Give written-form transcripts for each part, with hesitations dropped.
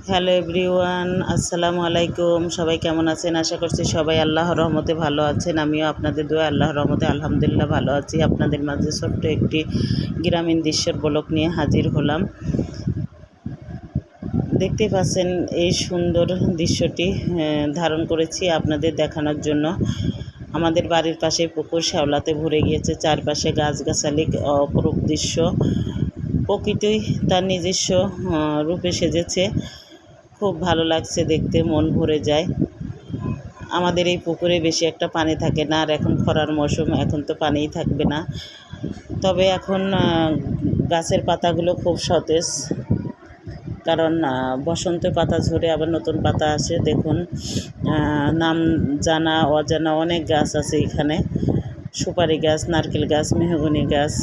Hello everyone, আসসালামু আলাইকুম। সবাই কেমন আছেন? আশা করছি সবাই আল্লাহর রহমতে ভালো আছেন। আমিও আপনাদের দোয়া আল্লাহর রহমতে আলহামদুলিল্লাহ ভালো আছি। আপনাদের মাঝে ছোট্ট একটি গ্রামীণ দৃশ্যের ব্লগ নিয়ে হাজির হলাম। দেখতে পাচ্ছেন এই সুন্দর দৃশ্যটি ধারণ করেছি আপনাদের দেখানোর জন্য। আমাদের বাড়ির পাশে পুকুর শ্যাওলাতে ভরে গিয়েছে, চারপাশে গাছগাছালি, অপরূপ দৃশ্য। প্রকৃতি তার নিজস্ব রূপে সেজেছে। খুব ভালো লাগছে দেখতে, মন ভরে যায়। আমাদের এই পুকুরে বেশি একটা পানি থাকে না, আর এখন খরার মৌসুম, এখন তো পানিই থাকবে না। তবে এখন গাছের পাতাগুলো খুব সতেজ, কারণ বসন্ত পাতা ঝরে আবার নতুন পাতা আসে। দেখুন, নাম জানা অজানা অনেক গাছ আছে এখানে। সুপারি গাছ, নারকেল গাছ, মেহগনি গাছ,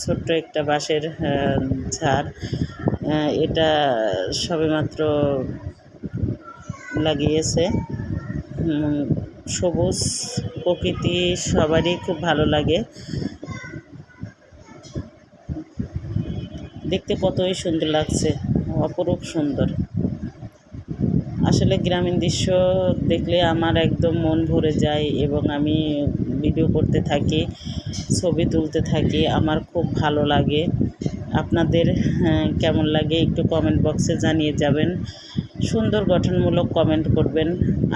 ছোট্ট একটা বাঁশের ঝাড়। এটা সবেমাত্র লাগিয়েছে। সবুজ প্রকৃতি সবারই খুব ভালো লাগে। দেখতে কতই সুন্দর লাগছে, অপরূপ সুন্দর। আসলে গ্রামীণ দৃশ্য দেখলে আমার একদম মন ভরে যায় এবং আমি ভিডিও করতে থাকি, ছবি তুলতে থাকি। আমার খুব ভালো লাগে। আপনাদের কেমন লাগে একটু কমেন্ট বক্সে জানিয়ে যাবেন। সুন্দর গঠনমূলক কমেন্ট করবেন।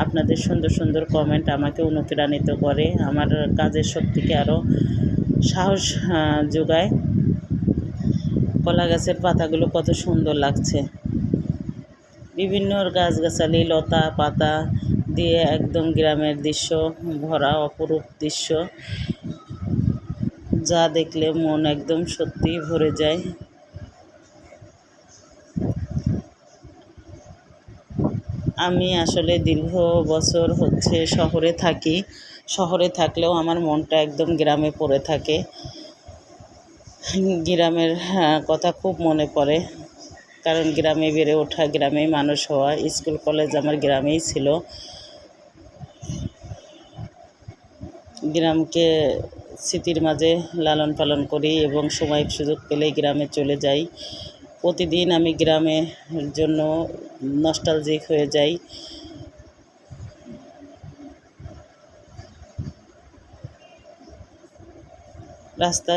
আপনাদের সুন্দর সুন্দর কমেন্ট আমাকে অনুপ্রাণিত করে, আমার কাজের শক্তিকে আরও সাহস যোগায়। কলা গাছের পাতাগুলো কত সুন্দর লাগছে। বিভিন্ন গাছগাছালি, লতা পাতা দিয়ে একদম গ্রামের দৃশ্য ভরা, অপরূপ দৃশ্য, যা দেখলে মন একদম সত্যিই ভরে যায়। আমি আসলে দীর্ঘ বছর শহরে থাকি। শহরে থাকলেও আমার মনটা একদম গ্রামে পড়ে থাকে। গ্রামের কথা খুব মনে পড়ে, কারণ গ্রামে বেড়ে ওঠা, গ্রামেই মানুষ হওয়া। স্কুল কলেজ আমার গ্রামেই ছিল। গ্রামকে স্মৃতির মাঝে লালন পালন করি এবং সময় সুযোগ পেলেই গ্রামে চলে যাই। প্রতিদিন আমি গ্রামের জন্য নস্টালজিক হয়ে যাই। রাস্তা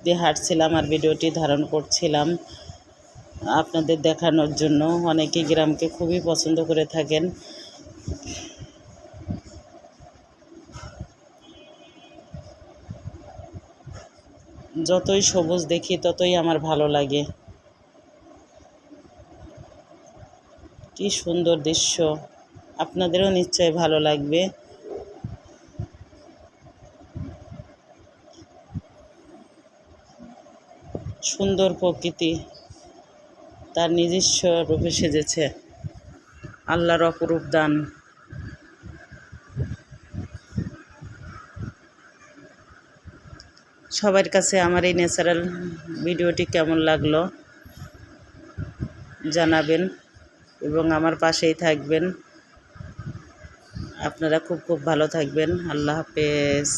দিয়ে হাঁটছিলাম আর ভিডিওটি ধারণ করছিলাম আপনাদের দেখানোর জন্য। অনেকে গ্রামকে খুবই পছন্দ করে থাকেন। যতই সবুজ দেখি ততই আমার ভালো লাগে। কি সুন্দর দৃশ্য, আপনাদেরও নিশ্চয়ই ভালো লাগবে। সুন্দর প্রকৃতি তার নিজস্ব রূপে সেজেছে, আল্লাহর অপরূপ দান। সবার কাছে আমার এই ন্যাচারাল ভিডিওটি কেমন লাগলো জানাবেন এবং আমার পাশেই থাকবেন। আপনারা খুব খুব ভালো থাকবেন। আল্লাহ হাফেজ।